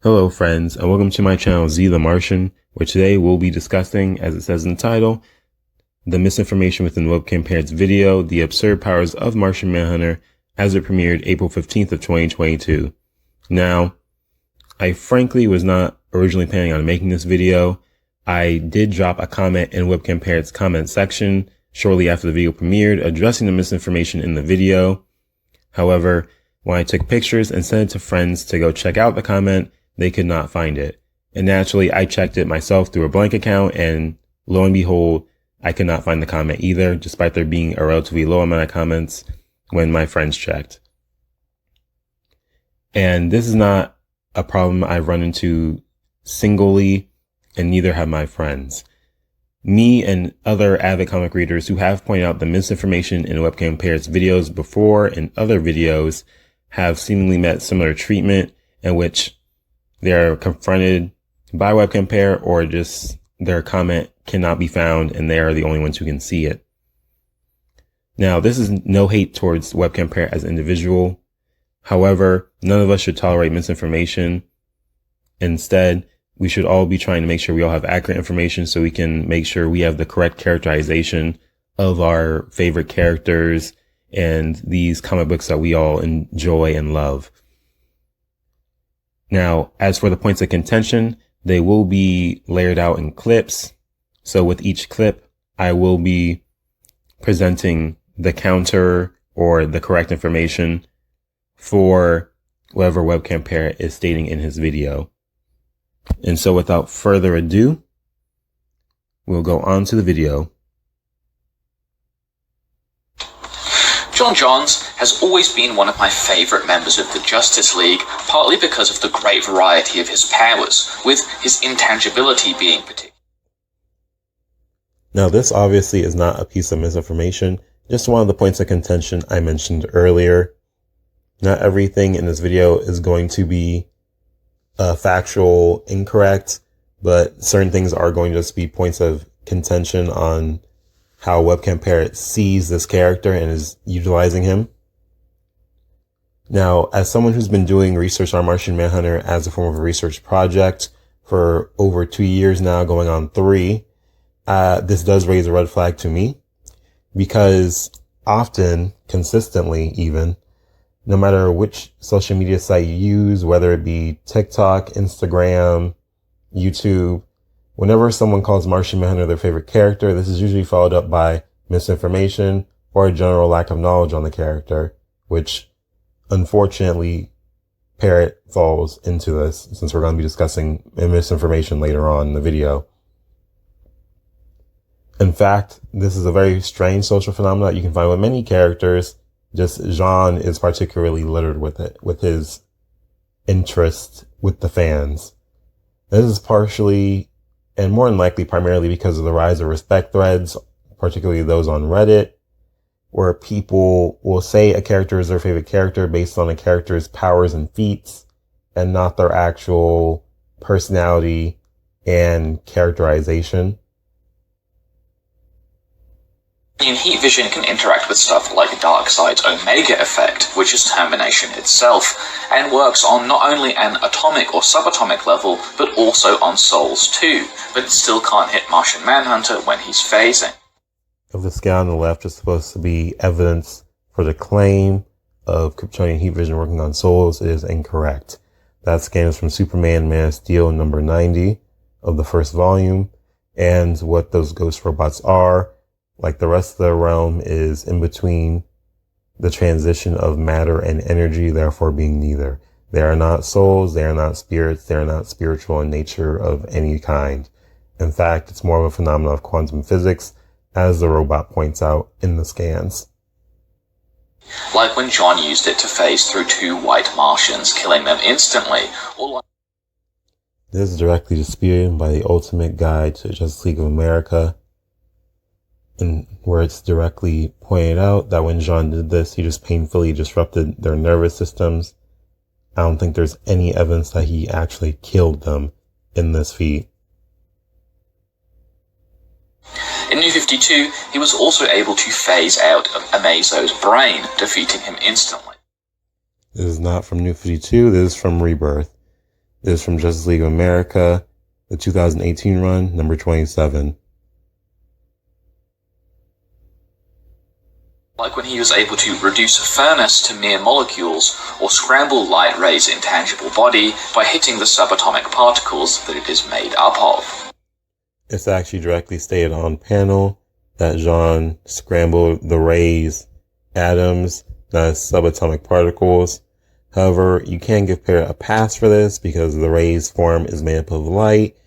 Hello friends, and welcome to my channel Z the Martian, where today we'll be discussing, as it says in the title, the misinformation within Webcam Parrot's video, The Absurd Powers of Martian Manhunter, as it premiered April 15th of 2022. Now, I frankly was not originally planning on making this video. I did drop a comment in Webcam Parrot's comment section shortly after the video premiered, addressing the misinformation in the video. However, when I took pictures and sent it to friends to go check out the comment, they could not find it. And naturally, I checked it myself through a blank account, and lo and behold, I could not find the comment either, despite there being a relatively low amount of comments when my friends checked. And this is not a problem I've run into singly, and neither have my friends. Me and other avid comic readers who have pointed out the misinformation in Webcam Parrot's videos before and other videos have seemingly met similar treatment in which they're confronted by Webcam Parrot, or just their comment cannot be found and they are the only ones who can see it. Now, this is no hate towards Webcam Parrot as an individual. However, none of us should tolerate misinformation. Instead, we should all be trying to make sure we all have accurate information so we can make sure we have the correct characterization of our favorite characters and these comic books that we all enjoy and love. Now, as for the points of contention, they will be layered out in clips. So with each clip, I will be presenting the counter or the correct information for whatever Webcam Parrot is stating in his video. And so without further ado, we'll go on to the video. John Johns has always been one of my favourite members of the Justice League, partly because of the great variety of his powers, with his intangibility being particular. Now, this obviously is not a piece of misinformation, just one of the points of contention I mentioned earlier. Not everything in this video is going to be factual incorrect, but certain things are going to just be points of contention on how Webcam Parrot sees this character and is utilizing him. Now, as someone who's been doing research on Martian Manhunter as a form of a research project for over 2 years now, going on 3, this does raise a red flag to me, because often, consistently even, no matter which social media site you use, whether it be TikTok, Instagram, YouTube, whenever someone calls Martian Manhunter their favorite character, this is usually followed up by misinformation or a general lack of knowledge on the character, which unfortunately Parrot falls into this, since we're going to be discussing misinformation later on in the video. In fact, this is a very strange social phenomenon that you can find with many characters. Just Jean is particularly littered with it, with his interest with the fans. This is partially, and more than likely primarily, because of the rise of respect threads, particularly those on Reddit, where people will say a character is their favorite character based on a character's powers and feats, and not their actual personality and characterization. Heat vision can interact with stuff like Darkseid's Omega effect, which is termination itself, and works on not only an atomic or subatomic level, but also on souls too, but it still can't hit Martian Manhunter when he's phasing. If the scale on the left is supposed to be evidence for the claim of Kryptonian heat vision working on souls, it is incorrect. That scan is from Superman Man of Steel number 90 of the first volume, and what those ghost robots are, like the rest of the realm, is in between the transition of matter and energy, therefore being neither. They are not souls, they are not spirits, they are not spiritual in nature of any kind. In fact, it's more of a phenomenon of quantum physics, as the robot points out in the scans. Like when John used it to phase through 2 white Martians, killing them instantly, or like... This is directly disputed by the Ultimate Guide to the Justice League of America, and where it's directly pointed out that when Jean did this, he just painfully disrupted their nervous systems. I don't think there's any evidence that he actually killed them in this feat. In New 52, he was also able to phase out Amazo's brain, defeating him instantly. This is not from New 52, this is from Rebirth. is from Justice League of America, the 2018 run, number 27. Like when he was able to reduce furnace to mere molecules, or scramble light ray's intangible body by hitting the subatomic particles that it is made up of. It's actually directly stated on panel that Jean scrambled the rays, atoms, not subatomic particles. However, you can give Parrot a pass for this because the rays form is made up of light,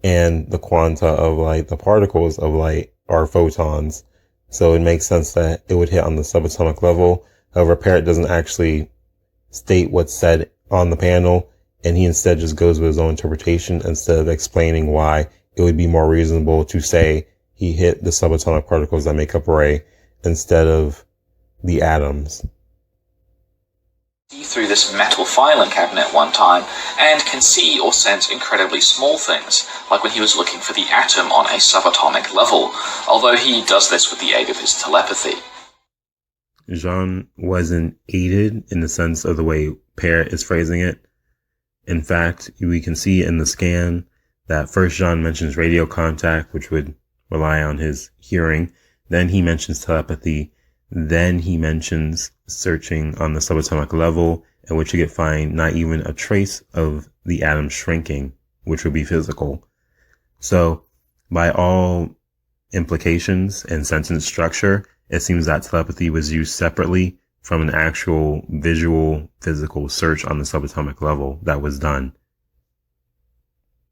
and the quanta of light, the particles of light, are photons. So it makes sense that it would hit on the subatomic level. However, Parrot doesn't actually state what's said on the panel, and he instead just goes with his own interpretation instead of explaining why it would be more reasonable to say he hit the subatomic particles that make up a ray instead of the atoms. Through this metal filing cabinet one time and can see or sense incredibly small things, like when he was looking for the atom on a subatomic level, although he does this with the aid of his telepathy. Jean wasn't aided in the sense of the way Parrot is phrasing it. In fact, we can see in the scan that first Jean mentions radio contact, which would rely on his hearing. Then he mentions telepathy. Then he mentions searching on the subatomic level, in which you could find not even a trace of the atom shrinking, which would be physical. So, by all implications and sentence structure, it seems that telepathy was used separately from an actual visual, physical search on the subatomic level that was done.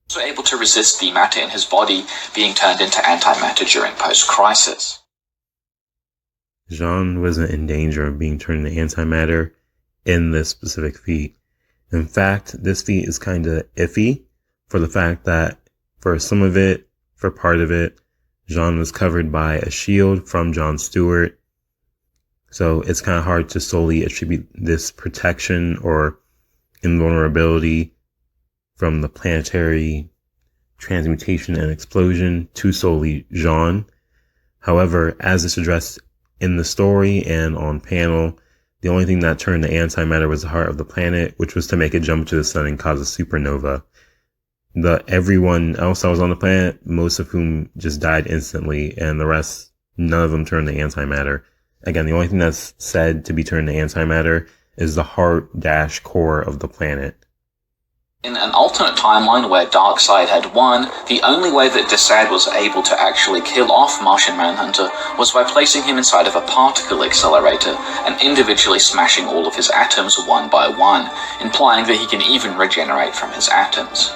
Also able to resist the matter in his body being turned into antimatter during post-crisis. Jean wasn't in danger of being turned into antimatter in this specific feat. In fact, this feat is kind of iffy for the fact that for some of it, for part of it, Jean was covered by a shield from John Stewart. So it's kind of hard to solely attribute this protection or invulnerability from the planetary transmutation and explosion to solely Jean. However, as it's addressed in the story and on panel, the only thing that turned to antimatter was the heart of the planet, which was to make it jump to the sun and cause a supernova. Everyone else that was on the planet, most of whom just died instantly, and the rest, none of them turned to antimatter. Again, the only thing that's said to be turned to antimatter is the heart-core of the planet. In an alternate timeline where Darkseid had won, the only way that Desaad was able to actually kill off Martian Manhunter was by placing him inside of a particle accelerator and individually smashing all of his atoms one by one, implying that he can even regenerate from his atoms.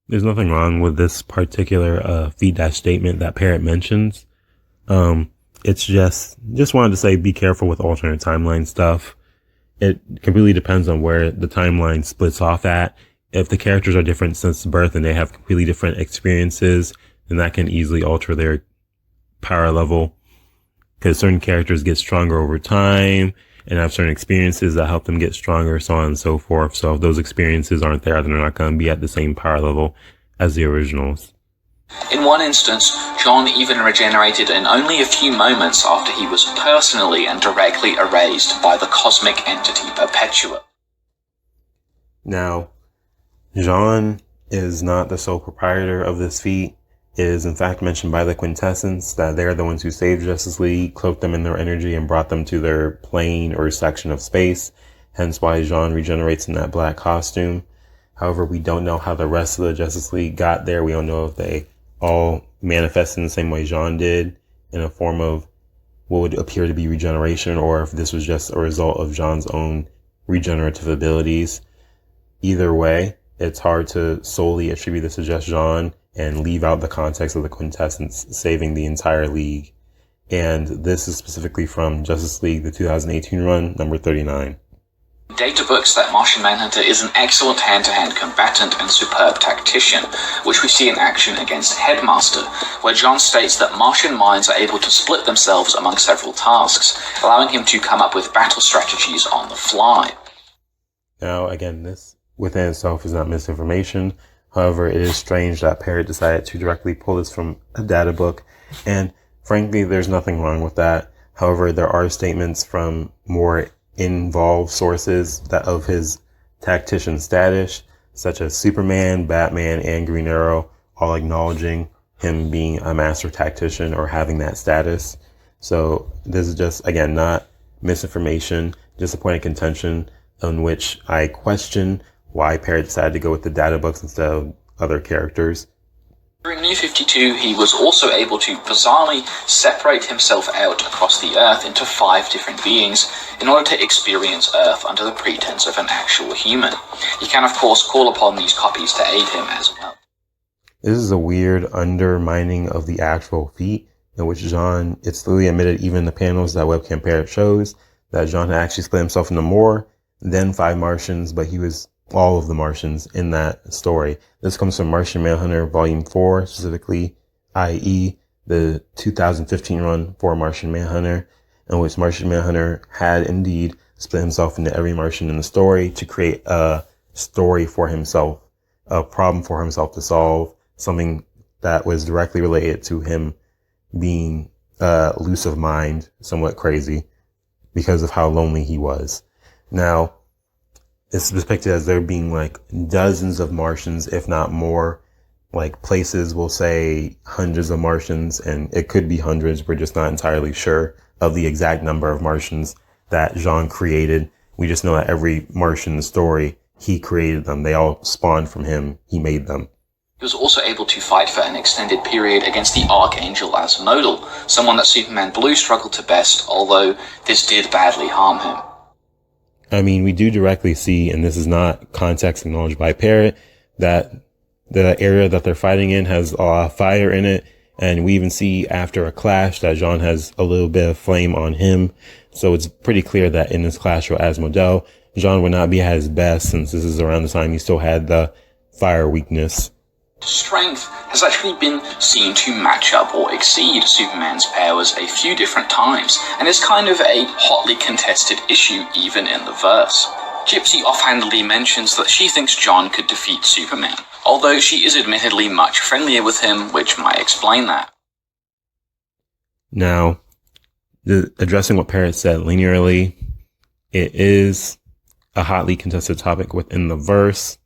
There's nothing wrong with this particular feat-statement that Parrot mentions. It's just wanted to say be careful with alternate timeline stuff. It completely depends on where the timeline splits off at. If the characters are different since birth and they have completely different experiences, then that can easily alter their power level. Because certain characters get stronger over time and have certain experiences that help them get stronger, so on and so forth. So if those experiences aren't there, then they're not going to be at the same power level as the originals. In one instance, John even regenerated in only a few moments after he was personally and directly erased by the cosmic entity Perpetua. Now, Jean is not the sole proprietor of this feat. It is in fact mentioned by the Quintessence that they're the ones who saved Justice League, cloaked them in their energy, and brought them to their plane or section of space. Hence why Jean regenerates in that black costume. However, we don't know how the rest of the Justice League got there. We don't know if they all manifested in the same way Jean did, in a form of what would appear to be regeneration, or if this was just a result of Jean's own regenerative abilities. Either way, it's hard to solely attribute this to just Jean and leave out the context of the Quintessence saving the entire league. And this is specifically from Justice League, the 2018 run, number 39. Data books that Martian Manhunter is an excellent hand-to-hand combatant and superb tactician, which we see in action against Headmaster, where John states that Martian minds are able to split themselves among several tasks, allowing him to come up with battle strategies on the fly. Now, again, this within itself is not misinformation. However, it is strange that Parrot decided to directly pull this from a data book, and frankly, there's nothing wrong with that. However, there are statements from more involved sources that of his tactician status such as Superman, Batman, and Green Arrow, all acknowledging him being a master tactician or having that status. So this is just, again, not misinformation, just a point of contention on which I question why Parrot decided to go with the data books instead of other characters. During New 52, he was also able to bizarrely separate himself out across the Earth into 5 different beings in order to experience Earth under the pretense of an actual human. He can, of course, call upon these copies to aid him as well. This is a weird undermining of the actual feat, in which Jean, it's clearly admitted even in the panels that Webcam Parrot shows, that Jean had actually split himself into more than 5 Martians, but he was all of the Martians in that story. This comes from Martian Manhunter Volume 4, specifically, i.e. the 2015 run for Martian Manhunter, in which Martian Manhunter had indeed split himself into every Martian in the story to create a story for himself, a problem for himself to solve, something that was directly related to him being loose of mind, somewhat crazy, because of how lonely he was. Now, it's depicted as there being like dozens of Martians, if not more. Like places will say hundreds of Martians, and it could be hundreds. We're just not entirely sure of the exact number of Martians that Jean created. We just know that every Martian in the story, he created them. They all spawned from him. He made them. He was also able to fight for an extended period against the Archangel as Nodal, someone that Superman Blue struggled to best, although this did badly harm him. I mean, we do directly see, and this is not context acknowledged by Parrot, that the area that they're fighting in has fire in it. And we even see after a clash that Jean has a little bit of flame on him. So it's pretty clear that in this clash with Asmodel, Jean would not be at his best, since this is around the time he still had the fire weakness. Strength has actually been seen to match up or exceed Superman's powers a few different times, and is kind of a hotly contested issue even in the verse. Gypsy offhandedly mentions that she thinks John could defeat Superman, although she is admittedly much friendlier with him, which might explain that. Now, addressing what Parrot said linearly, it is a hotly contested topic within the verse.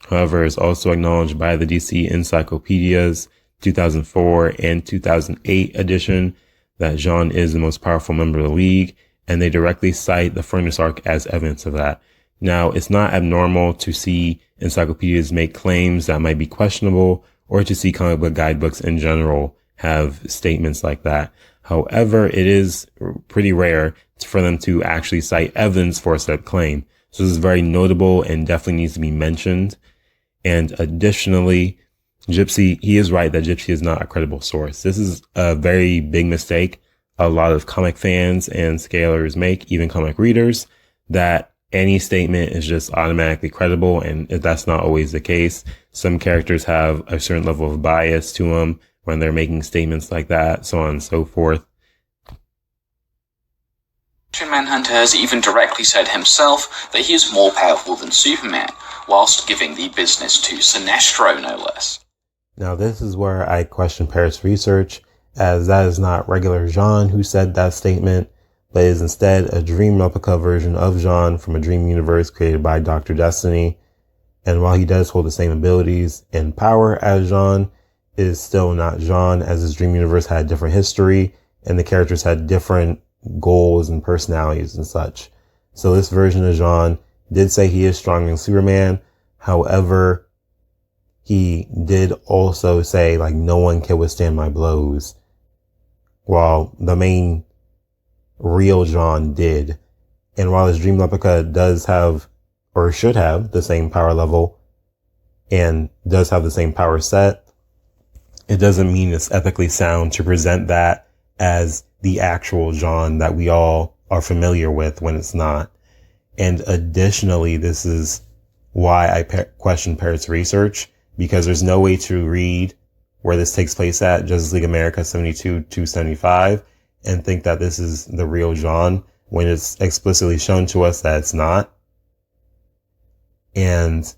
However, it's also acknowledged by the DC Encyclopedia's 2004 and 2008 edition that Jean is the most powerful member of the League, and they directly cite the Furnace Arc as evidence of that. Now, it's not abnormal to see encyclopedias make claims that might be questionable, or to see comic book guidebooks in general have statements like that. However, it is pretty rare for them to actually cite evidence for said claim. So this is very notable and definitely needs to be mentioned. And additionally, Gypsy, he is right that Gypsy is not a credible source. This is a very big mistake a lot of comic fans and scalers make, even comic readers, that any statement is just automatically credible, and that's not always the case. Some characters have a certain level of bias to them when they're making statements like that, so on and so forth. Martian Manhunter has even directly said himself that he is more powerful than Superman, whilst giving the business to Sinestro, no less. Now, this is where I question Parrot's research, as that is not regular Jean who said that statement, but is instead a dream replica version of Jean from a dream universe created by Dr. Destiny. And while he does hold the same abilities and power as Jean, it is still not Jean, as his dream universe had a different history, and the characters had different goals and personalities and such. So this version of Jean did say he is stronger than Superman. However, he did also say, like, no one can withstand my blows, while the main real Jean did. And while his dream replica does have, or should have, the same power level and does have the same power set, it doesn't mean it's ethically sound to present that as the actual Jean that we all are familiar with when it's not. And additionally, this is why I question Parrot's research, because there's no way to read where this takes place at Justice League America 72-275 and think that this is the real Jean when it's explicitly shown to us that it's not. And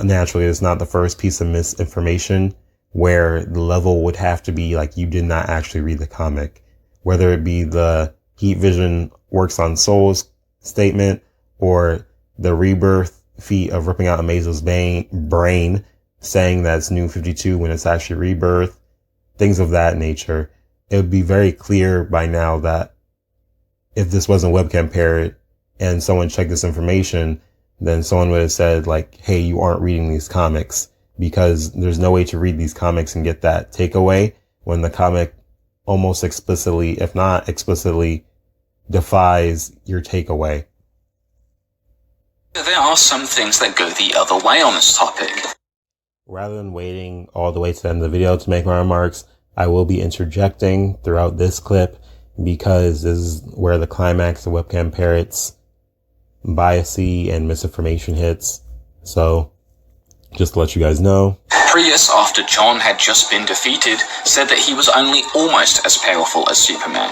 naturally, it's not the first piece of misinformation where the level would have to be like you did not actually read the comic, whether it be the Heat Vision works on souls statement or the rebirth feat of ripping out Amazo's brain, saying that it's New 52 when it's actually Rebirth, things of that nature. It would be very clear by now that if this wasn't Webcam Parrot and someone checked this information, then someone would have said, like, hey, you aren't reading these comics, because there's no way to read these comics and get that takeaway when the comic almost explicitly, if not explicitly, defies your takeaway. There are some things that go the other way on this topic. Rather than waiting all the way to the end of the video to make my remarks, I will be interjecting throughout this clip, because this is where the climax of Webcam Parrot's biasy and misinformation hits. So, just to let you guys know. Prius, after John had just been defeated, said that he was only almost as powerful as Superman.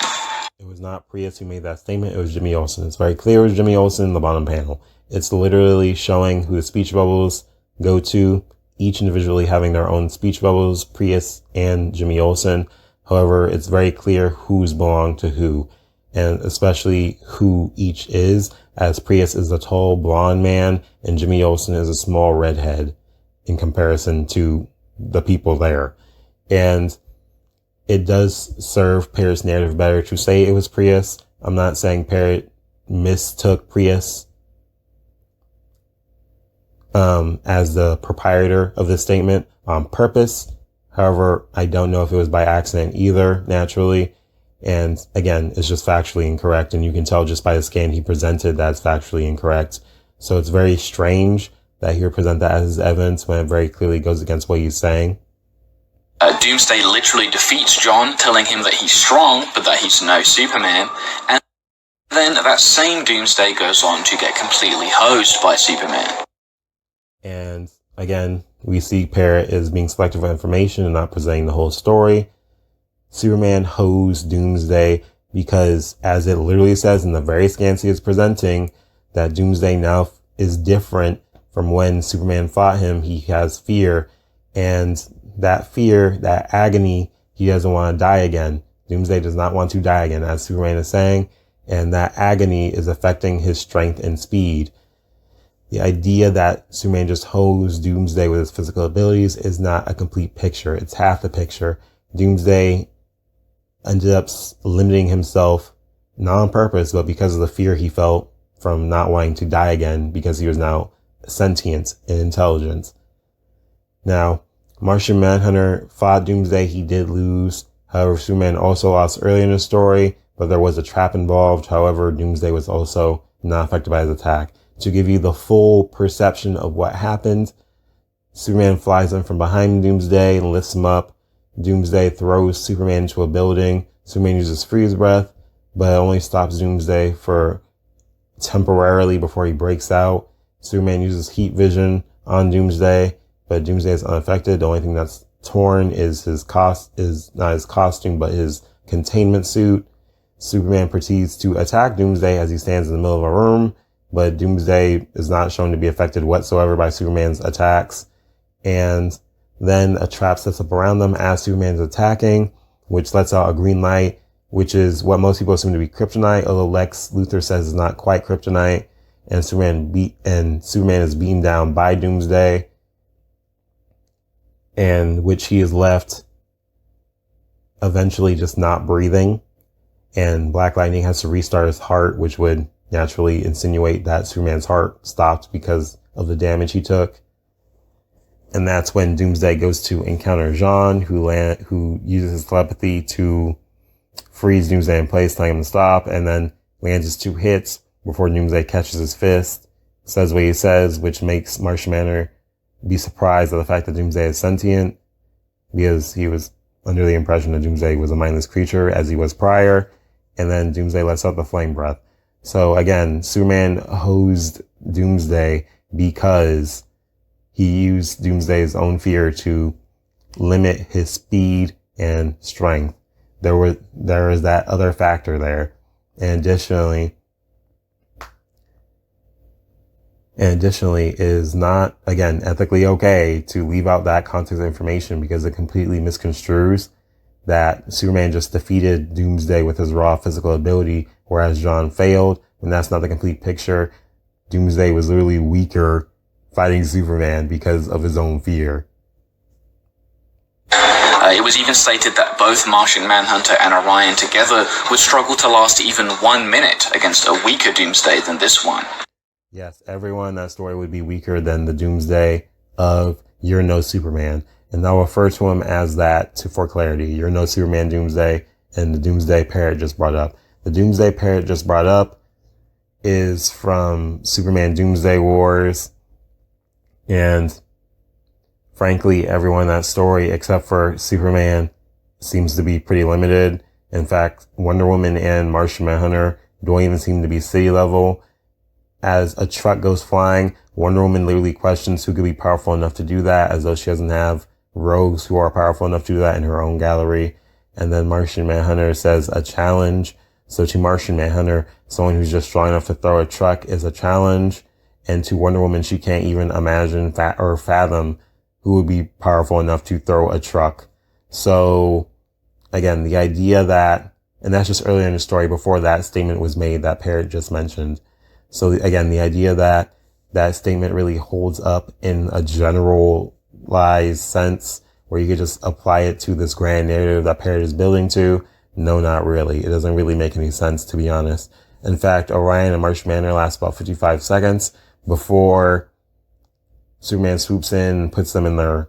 It was not Prius who made that statement, it was Jimmy Olsen. It's very clear it was Jimmy Olsen in the bottom panel. It's literally showing who the speech bubbles go to, each individually having their own speech bubbles, Prius and Jimmy Olsen. However, it's very clear who's belong to who, and especially who each is, as Prius is a tall blonde man and Jimmy Olsen is a small redhead in comparison to the people there. And it does serve Parrot's narrative better to say it was Prius. I'm not saying Parrot mistook Prius as the proprietor of this statement on purpose. However, I don't know if it was by accident either, naturally. And again, it's just factually incorrect. And you can tell just by the scan he presented that it's factually incorrect. So it's very strange that he would present that as evidence when it very clearly goes against what he's saying. Doomsday literally defeats John, telling him that he's strong, but that he's no Superman. And then that same Doomsday goes on to get completely hosed by Superman. And again, we see Parrot is being selective of information and not presenting the whole story. Superman hosed Doomsday because, as it literally says in the very scans he is presenting, that Doomsday now is different from when Superman fought him. He has fear, and that fear, that agony, he doesn't want to die again. Doomsday does not want to die again, as Superman is saying, and that agony is affecting his strength and speed. The idea that Superman just hosed Doomsday with his physical abilities is not a complete picture. It's half the picture. Doomsday ended up limiting himself, not on purpose, but because of the fear he felt from not wanting to die again, because he was now sentient and intelligent. Now, Martian Manhunter fought Doomsday. He did lose. However, Superman also lost earlier in the story, but there was a trap involved. However, Doomsday was also not affected by his attack. To give you the full perception of what happened, Superman flies in from behind Doomsday and lifts him up. Doomsday throws Superman into a building. Superman uses freeze breath, but it only stops Doomsday for temporarily before he breaks out. Superman uses heat vision on Doomsday, but Doomsday is unaffected. The only thing that's torn is not his costume, but his containment suit. Superman proceeds to attack Doomsday as he stands in the middle of a room, but Doomsday is not shown to be affected whatsoever by Superman's attacks. And then a trap sets up around them as Superman's attacking, which lets out a green light, which is what most people assume to be kryptonite, although Lex Luthor says it's not quite kryptonite. And Superman is beaten down by Doomsday, and which he is left eventually just not breathing. And Black Lightning has to restart his heart, which would naturally insinuate that Superman's heart stopped because of the damage he took. And that's when Doomsday goes to encounter Jean, who uses his telepathy to freeze Doomsday in place, telling him to stop, and then lands his 2 hits before Doomsday catches his fist, says what he says, which makes Martian Manhunter be surprised at the fact that Doomsday is sentient, because he was under the impression that Doomsday was a mindless creature, as he was prior, and then Doomsday lets out the flame breath. So again, Superman hosed Doomsday because he used Doomsday's own fear to limit his speed and strength. There is that other factor there. And additionally, it is not, again, ethically okay to leave out that context of information because it completely misconstrues that Superman just defeated Doomsday with his raw physical ability, whereas John failed, when that's not the complete picture. Doomsday was literally weaker fighting Superman because of his own fear. It was even stated that both Martian Manhunter and Orion together would struggle to last even 1 minute against a weaker Doomsday than this one. Yes, everyone in that story would be weaker than the Doomsday of You're No Superman. And I'll refer to him as that for clarity. You're No Superman Doomsday and the Doomsday Parrot just brought up. The Doomsday Parrot just brought up is from Superman Doomsday Wars. And frankly, everyone in that story, except for Superman, seems to be pretty limited. In fact, Wonder Woman and Martian Manhunter don't even seem to be city level. As a truck goes flying, Wonder Woman literally questions who could be powerful enough to do that, as though she doesn't have rogues who are powerful enough to do that in her own gallery. And then Martian Manhunter says a challenge. So to Martian Manhunter, someone who's just strong enough to throw a truck is a challenge. And to Wonder Woman, she can't even imagine or fathom who would be powerful enough to throw a truck. So again, the idea that, and that's just earlier in the story before that statement was made that Parrot just mentioned. So again, the idea that that statement really holds up in a generalized sense where you could just apply it to this grand narrative that Parrot is building to. No, not really. It doesn't really make any sense, to be honest. In fact, Orion and Martian Manhunter last about 55 seconds before Superman swoops in, puts them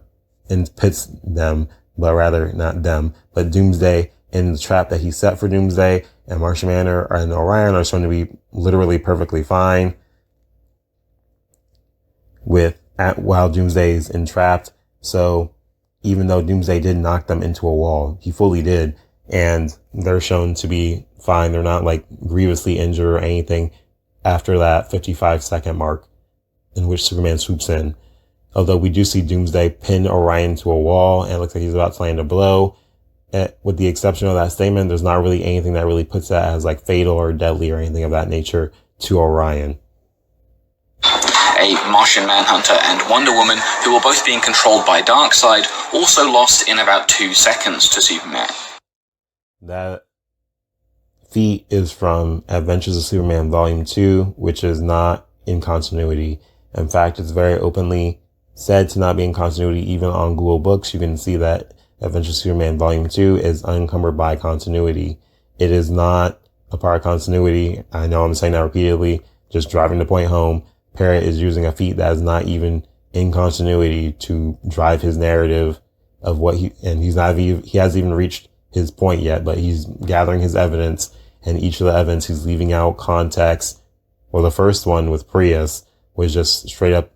pits them, but rather not them, but Doomsday in the trap that he set for Doomsday, and Martian Manhunter and Orion are shown to be literally perfectly fine while Doomsday is entrapped. So even though Doomsday did knock them into a wall, he fully did, and they're shown to be fine. They're not like grievously injured or anything after that 55-second mark in which Superman swoops in. Although we do see Doomsday pin Orion to a wall and it looks like he's about to land a blow. With the exception of that statement, there's not really anything that really puts that as like fatal or deadly or anything of that nature to Orion. A Martian Manhunter and Wonder Woman, who were both being controlled by Darkseid, also lost in about 2 seconds to Superman. That feat is from Adventures of Superman Volume 2, which is not in continuity. In fact, it's very openly said to not be in continuity. Even on Google Books, you can see that Adventures of Superman Volume 2 is unencumbered by continuity. It is not a part of continuity. I know I'm saying that repeatedly, just driving the point home. Parrot is using a feat that is not even in continuity to drive his narrative of what he hasn't even reached his point yet, but he's gathering his evidence, and each of the evidence he's leaving out context. Well, the first one with Prius was just straight up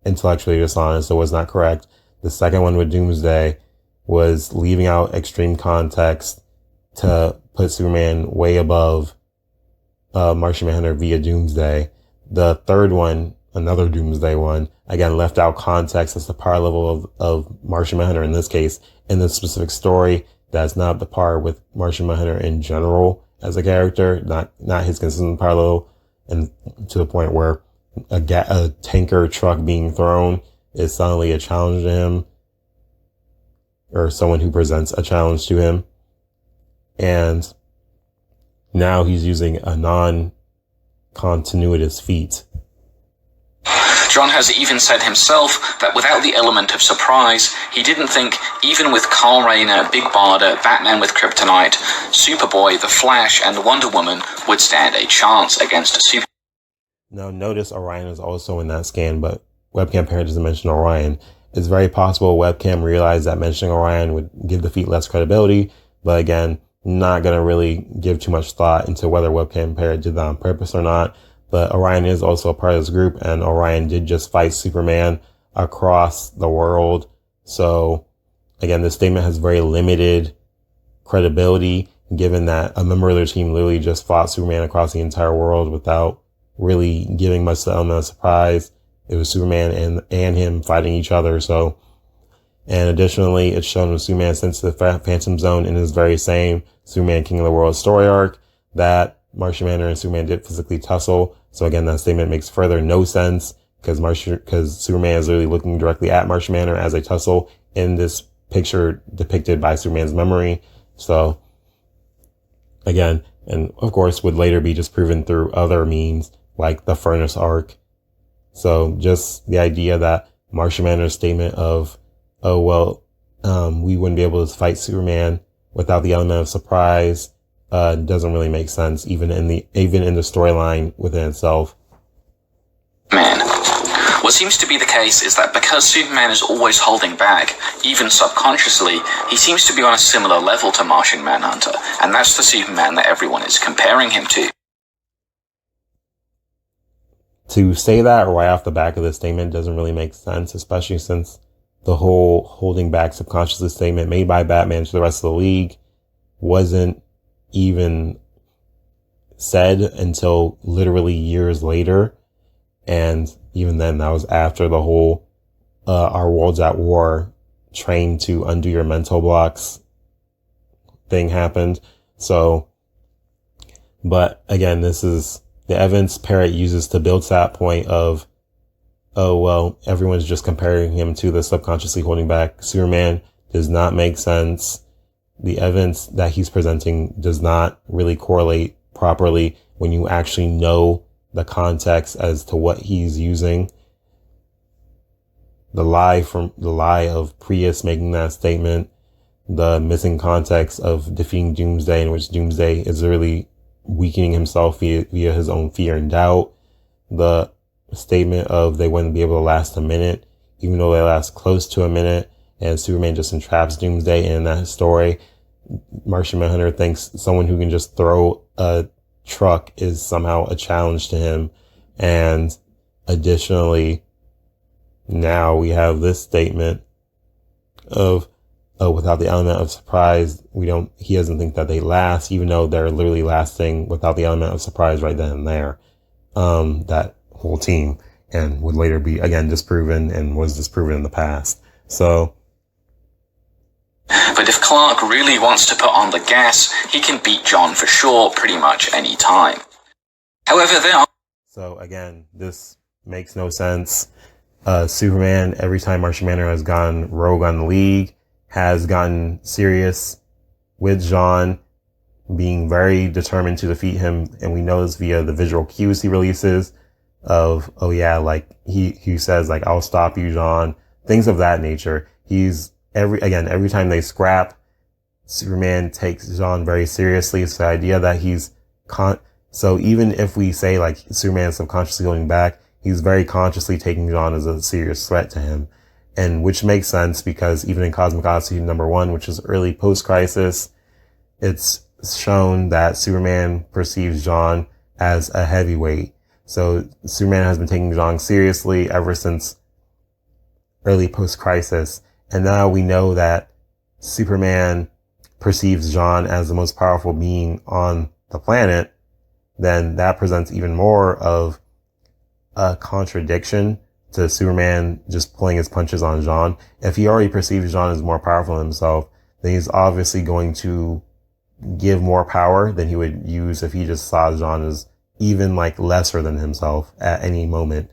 intellectually dishonest, so was not correct. The second one with Doomsday was leaving out extreme context to put Superman way above Martian Manhunter via Doomsday. The third one, another Doomsday one, again left out context as the power level of Martian Manhunter in this case, in this specific story. That's not the par with Martian Manhunter in general as a character, not his consistent power level, and to the point where a tanker truck being thrown is suddenly a challenge to him, or someone who presents a challenge to him. And now he's using a non-continuous feat. John has even said himself that without the element of surprise, he didn't think even with Kyle Rayner, Big Barda, Batman with Kryptonite, Superboy, The Flash, and Wonder Woman would stand a chance against a Superman. Now notice Orion is also in that scan, but Webcam Parrot doesn't mention Orion. It's very possible Webcam realized that mentioning Orion would give the feat less credibility, but again, not going to really give too much thought into whether Webcam Parrot did that on purpose or not. But Orion is also a part of this group, and Orion did just fight Superman across the world. So again, this statement has very limited credibility, given that a member of their team literally just fought Superman across the entire world without really giving much the element of surprise. It was Superman and him fighting each other. So, and additionally, it's shown with Superman since the Phantom Zone in his very same Superman King of the World story arc that Martian Manhunter and Superman did physically tussle. So again, that statement makes further no sense because Superman is literally looking directly at Martian Manhunter as they tussle in this picture depicted by Superman's memory. So again, and of course would later be disproven through other means like the Furnace arc So just the idea that Martian Manhunter's statement of, oh, well, we wouldn't be able to fight Superman without the element of surprise, doesn't really make sense, even in the storyline within itself. Man. What seems to be the case is that because Superman is always holding back, even subconsciously, he seems to be on a similar level to Martian Manhunter, and that's the Superman that everyone is comparing him to. To say that right off the back of the statement doesn't really make sense, especially since the whole holding back subconsciously statement made by Batman to the rest of the league wasn't even said until literally years later. And even then, that was after the whole our world's at war, train to undo your mental blocks thing happened. So, but again, this is the evidence Parrot uses to build to that point of, oh, well, everyone's just comparing him to the subconsciously holding back Superman does not make sense. The evidence that he's presenting does not really correlate properly when you actually know the context as to what he's using. The lie of Prius making that statement, the missing context of defeating Doomsday, in which Doomsday is really weakening himself via his own fear and doubt. The statement of they wouldn't be able to last a minute, even though they last close to a minute, and Superman just entraps Doomsday. And in that story, Martian Manhunter thinks someone who can just throw a truck is somehow a challenge to him. And additionally, now we have this statement of, oh, without the element of surprise, he doesn't think that they last, even though they're literally lasting without the element of surprise right then and there. That whole team, and would later be again disproven and was disproven in the past. So, but if Clark really wants to put on the gas, he can beat John for sure pretty much any time. However, So again, this makes no sense. Superman, every time Martian Manhunter has gone rogue on the league, has gotten serious with John, being very determined to defeat him. And we know this via the visual cues he releases of, oh yeah, like he says like, I'll stop you, John, things of that nature. Every time they scrap, Superman takes John very seriously. It's the idea that so even if we say like Superman is subconsciously going back, he's very consciously taking John as a serious threat to him. And which makes sense because even in Cosmic Odyssey #1, which is early post-crisis, it's shown that Superman perceives John as a heavyweight. So Superman has been taking John seriously ever since early post-crisis. And now we know that Superman perceives John as the most powerful being on the planet. Then that presents even more of a contradiction to Superman just pulling his punches on John. If he already perceives John as more powerful than himself, then he's obviously going to give more power than he would use if he just saw John as even like lesser than himself at any moment.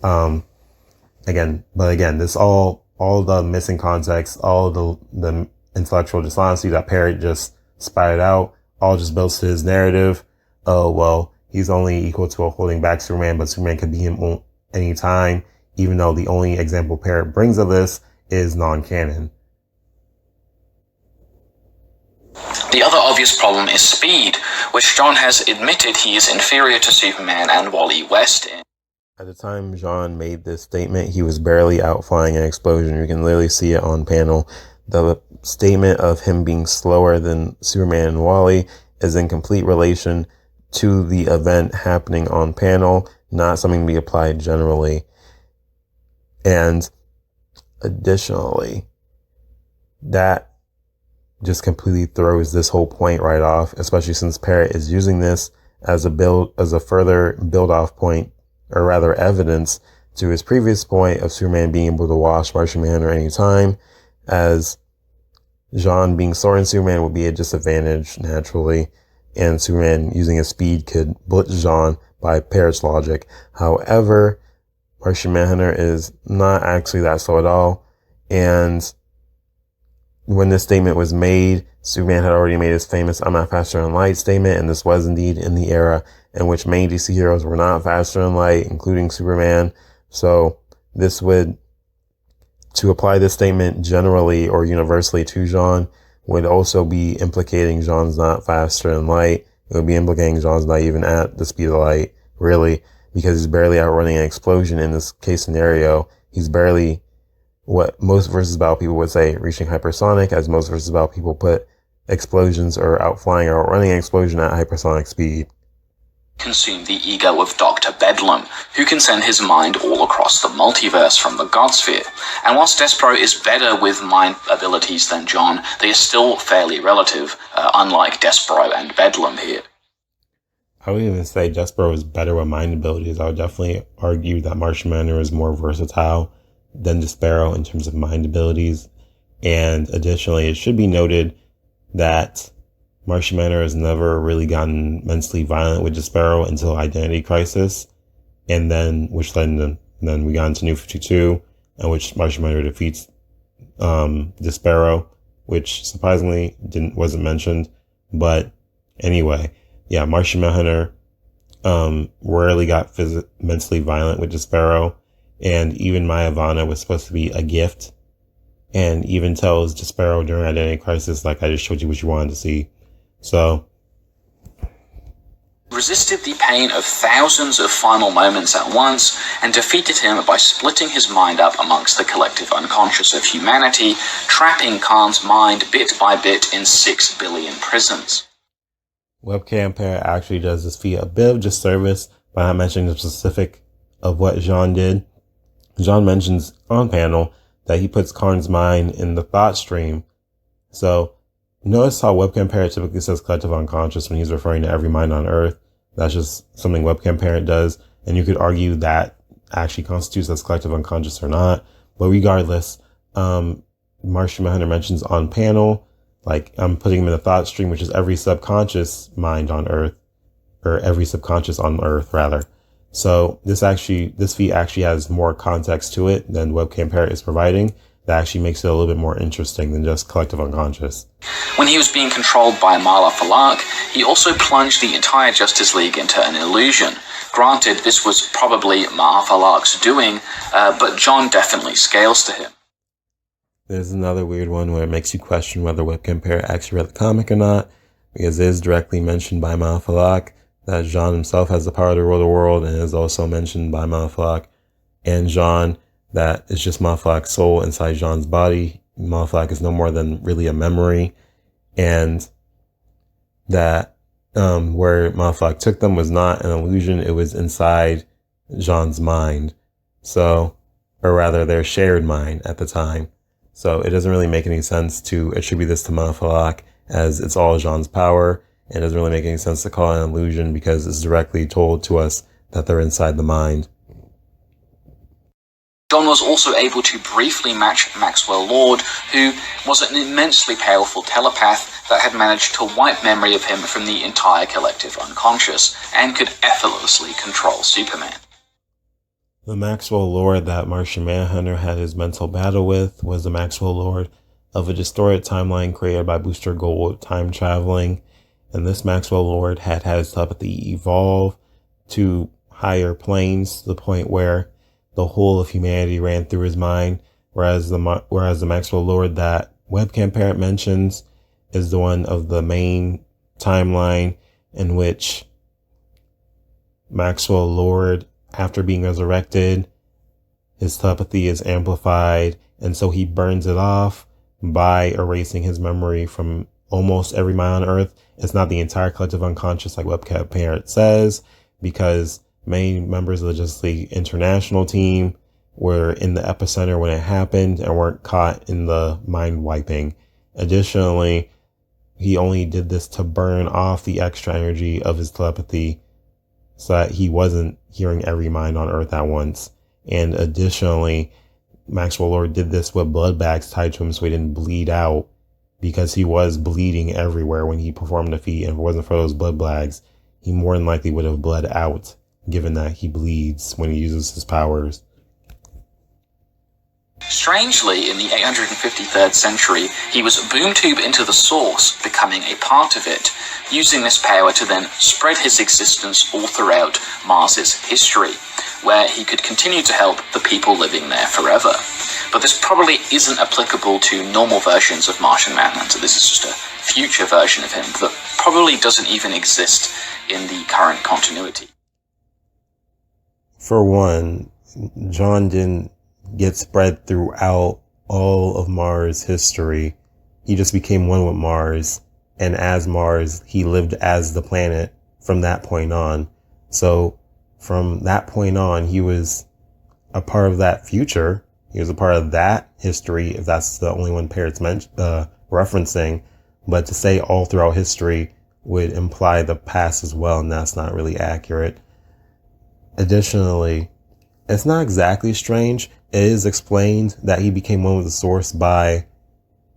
Again, this all the missing context, all the intellectual dishonesty that Parrot just spouted out, all just builds to his narrative. Oh, well, he's only equal to a holding back Superman, but Superman could beat him any time, even though the only example Parrot brings of this is non-canon. The other obvious problem is speed, which John has admitted he is inferior to Superman and Wally West in. At the time John made this statement, he was barely out flying an explosion. You can literally see it on panel. The statement of him being slower than Superman and Wally is in complete relation to the event happening on panel, not something to be applied generally. And additionally, that just completely throws this whole point right off, especially since Parrot is using this as a further build off point, or rather evidence to his previous point of Superman being able to wash Martian Manhunter any time, as John being slower than Superman would be a disadvantage naturally, and Superman using his speed could blitz John by Parrot's logic. However, Martian Manhunter is not actually that slow at all, and when this statement was made, Superman had already made his famous "I'm not faster than light" statement, and this was indeed in the era in which many DC heroes were not faster than light, including Superman. So this would, to apply this statement generally or universally to Jean, would also be implicating Jean's not faster than light. It would be implicating Jean's not even at the speed of light, really, because he's barely outrunning an explosion in this case scenario. He's barely, what most versus battle people would say, reaching hypersonic, as most versus battle people put explosions or outflying or outrunning an explosion at hypersonic speed. Consume the ego of Dr. Bedlam, who can send his mind all across the multiverse from the Godsphere. And whilst Despero is better with mind abilities than John, they are still fairly relative, unlike Despero and Bedlam here. I would even say Despero is better with mind abilities. I would definitely argue that Martian Manhunter is more versatile than Despero in terms of mind abilities. And additionally, it should be noted that Martian Manhunter has never really gotten mentally violent with Despero until Identity Crisis, and then we got into New 52, and which Martian Manhunter defeats Despero, which surprisingly wasn't mentioned. But anyway, yeah, Martian Manhunter rarely got mentally violent with Despero, and even Maya Ivana was supposed to be a gift, and even tells Despero during Identity Crisis, like, I just showed you what you wanted to see. So, resisted the pain of thousands of final moments at once and defeated him by splitting his mind up amongst the collective unconscious of humanity, trapping Khan's mind bit by bit in 6 billion prisons. Webcam Parrot actually does this feat a bit of disservice by not mentioning the specific of what Jean did. Jean mentions on panel that he puts Khan's mind in the thought stream. So, notice how Webcam Parrot typically says collective unconscious when he's referring to every mind on Earth. That's just something Webcam Parrot does. And you could argue that actually constitutes as collective unconscious or not. But regardless, Martian Manhunter mentions on panel, like, I'm putting him in the thought stream, which is every subconscious mind on Earth, or every subconscious on Earth, rather. So this feat actually has more context to it than Webcam Parrot is providing. That actually makes it a little bit more interesting than just collective unconscious. When he was being controlled by Marla Falak, he also plunged the entire Justice League into an illusion. Granted, this was probably Marla Falak's doing, but John definitely scales to him. There's another weird one where it makes you question whether Webcam Parrot actually read the comic or not, because it is directly mentioned by Marla Falak that Jean himself has the power to rule the world, and it is also mentioned by Marla Falak and Jean that it's just Marla Falak's soul inside Jean's body. Marla Falak is no more than really a memory, and that where Marla Falak took them was not an illusion, it was inside Jean's mind. So, or rather their shared mind at the time. So it doesn't really make any sense to attribute this to Marla Falak, as it's all Jean's power, and it doesn't really make any sense to call it an illusion because it's directly told to us that they're inside the mind. John was also able to briefly match Maxwell Lord, who was an immensely powerful telepath that had managed to wipe memory of him from the entire collective unconscious, and could effortlessly control Superman. The Maxwell Lord that Martian Manhunter had his mental battle with was the Maxwell Lord of a distorted timeline created by Booster Gold time traveling, and this Maxwell Lord had his telepathy evolve to higher planes to the point where the whole of humanity ran through his mind, whereas the Maxwell Lord that Webcam Parrot mentions is the one of the main timeline in which Maxwell Lord, after being resurrected, his telepathy is amplified, and so he burns it off by erasing his memory from almost every mind on Earth. It's not the entire collective unconscious like Webcam Parrot says, because many members of the Justice League International team were in the epicenter when it happened and weren't caught in the mind wiping. Additionally, he only did this to burn off the extra energy of his telepathy so that he wasn't hearing every mind on Earth at once. And additionally, Maxwell Lord did this with blood bags tied to him so he didn't bleed out, because he was bleeding everywhere when he performed the feat, and if it wasn't for those blood bags, he more than likely would have bled out, given that he bleeds when he uses his powers. Strangely, in the 853rd century, he was boom-tubed into the Source, becoming a part of it, using this power to then spread his existence all throughout Mars's history. where he could continue to help the people living there forever. But this probably isn't applicable to normal versions of Martian Manhunter. This is just a future version of him that probably doesn't even exist in the current continuity. For one, John didn't get spread throughout all of Mars' history. He just became one with Mars, and as Mars, he lived as the planet from that point on. So from that point on, he was a part of that future. He was a part of that history, if that's the only one Parrot's referencing. But to say all throughout history would imply the past as well, and that's not really accurate. Additionally, it's not exactly strange. It is explained that he became one with the Source by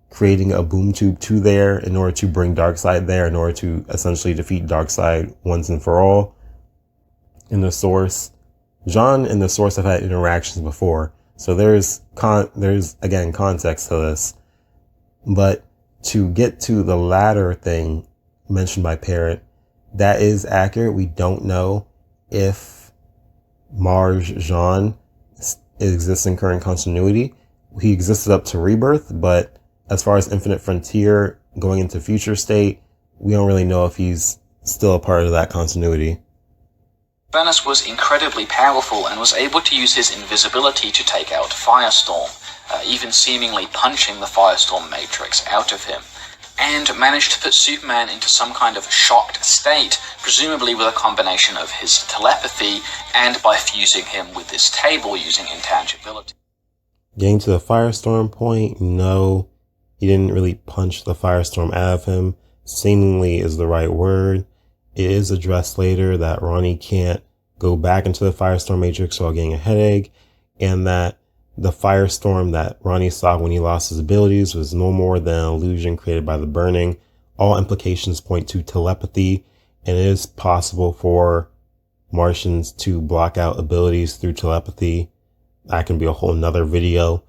creating a boom tube 2 there in order to bring Darkseid there, in order to essentially defeat Darkseid once and for all. In the Source, John and the Source have had interactions before, so there's again context to this. But to get to the latter thing mentioned by Parrot, that is accurate. We don't know if Mars Jean exists in current continuity. He existed up to Rebirth, but as far as Infinite Frontier going into Future State, we don't really know if he's still a part of that continuity. Thanos was incredibly powerful and was able to use his invisibility to take out Firestorm, even seemingly punching the Firestorm Matrix out of him, and managed to put Superman into some kind of shocked state, presumably with a combination of his telepathy and by fusing him with this table using intangibility. Getting to the Firestorm point, no, he didn't really punch the Firestorm out of him. Seemingly is the right word. It is addressed later that Ronnie can't go back into the Firestorm Matrix while getting a headache, and that the Firestorm that Ronnie saw when he lost his abilities was no more than an illusion created by the burning. All implications point to telepathy, and it is possible for Martians to block out abilities through telepathy. That can be a whole nother video.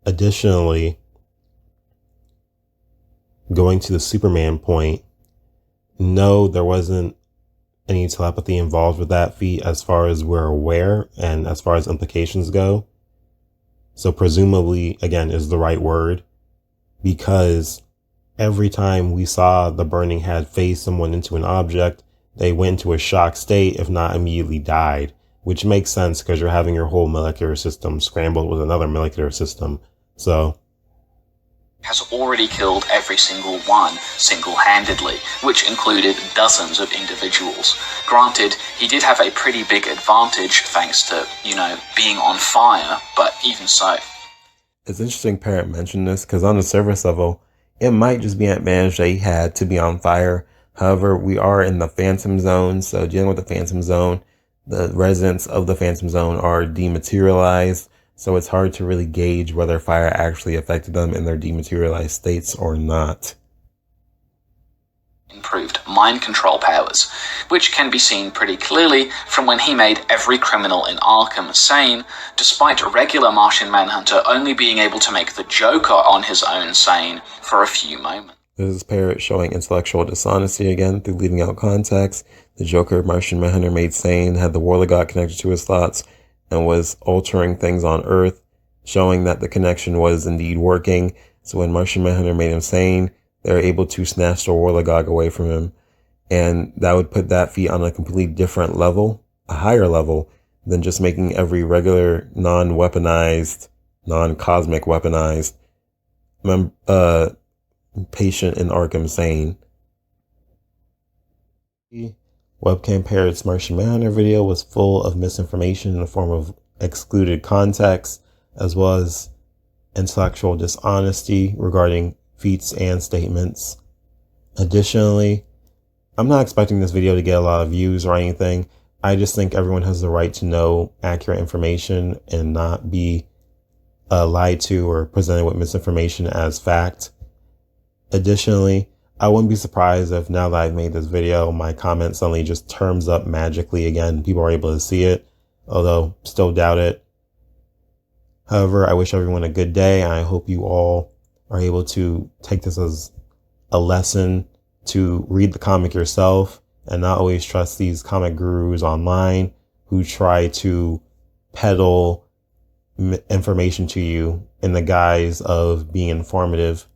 Additionally, going to the Superman point, no, there wasn't any telepathy involved with that feat as far as we're aware and as far as implications go. So presumably, again, is the right word, because every time we saw the burning had phased someone into an object, they went into a shock state, if not immediately died, which makes sense because you're having your whole molecular system scrambled with another molecular system. So has already killed every single one single-handedly, which included dozens of individuals. Granted, he did have a pretty big advantage thanks to, being on fire, but even so. It's interesting Parrot mentioned this because on the surface level, it might just be an advantage that he had to be on fire. However, we are in the Phantom Zone, so dealing with the Phantom Zone, the residents of the Phantom Zone are dematerialized. So it's hard to really gauge whether fire actually affected them in their dematerialized states or not. Improved mind control powers, which can be seen pretty clearly from when he made every criminal in Arkham sane, despite regular Martian Manhunter only being able to make the Joker on his own sane for a few moments. This is Parrot showing intellectual dishonesty again through leaving out context. The Joker Martian Manhunter made sane had the Warlord God connected to his thoughts and was altering things on Earth, showing that the connection was indeed working. So when Martian Manhunter made him sane, they were able to snatch the Warlord away from him. And that would put that feat on a completely different level, a higher level, than just making every regular non-weaponized, non-cosmic weaponized patient in Arkham sane. Webcam Parrot's Martian Manhunter video was full of misinformation in the form of excluded context, as well as intellectual dishonesty regarding feats and statements. Additionally, I'm not expecting this video to get a lot of views or anything. I just think everyone has the right to know accurate information and not be lied to or presented with misinformation as fact. Additionally, I wouldn't be surprised if now that I've made this video, my comment suddenly just turns up magically again. People are able to see it, although still doubt it. However, I wish everyone a good day, and I hope you all are able to take this as a lesson to read the comic yourself and not always trust these comic gurus online who try to peddle information to you in the guise of being informative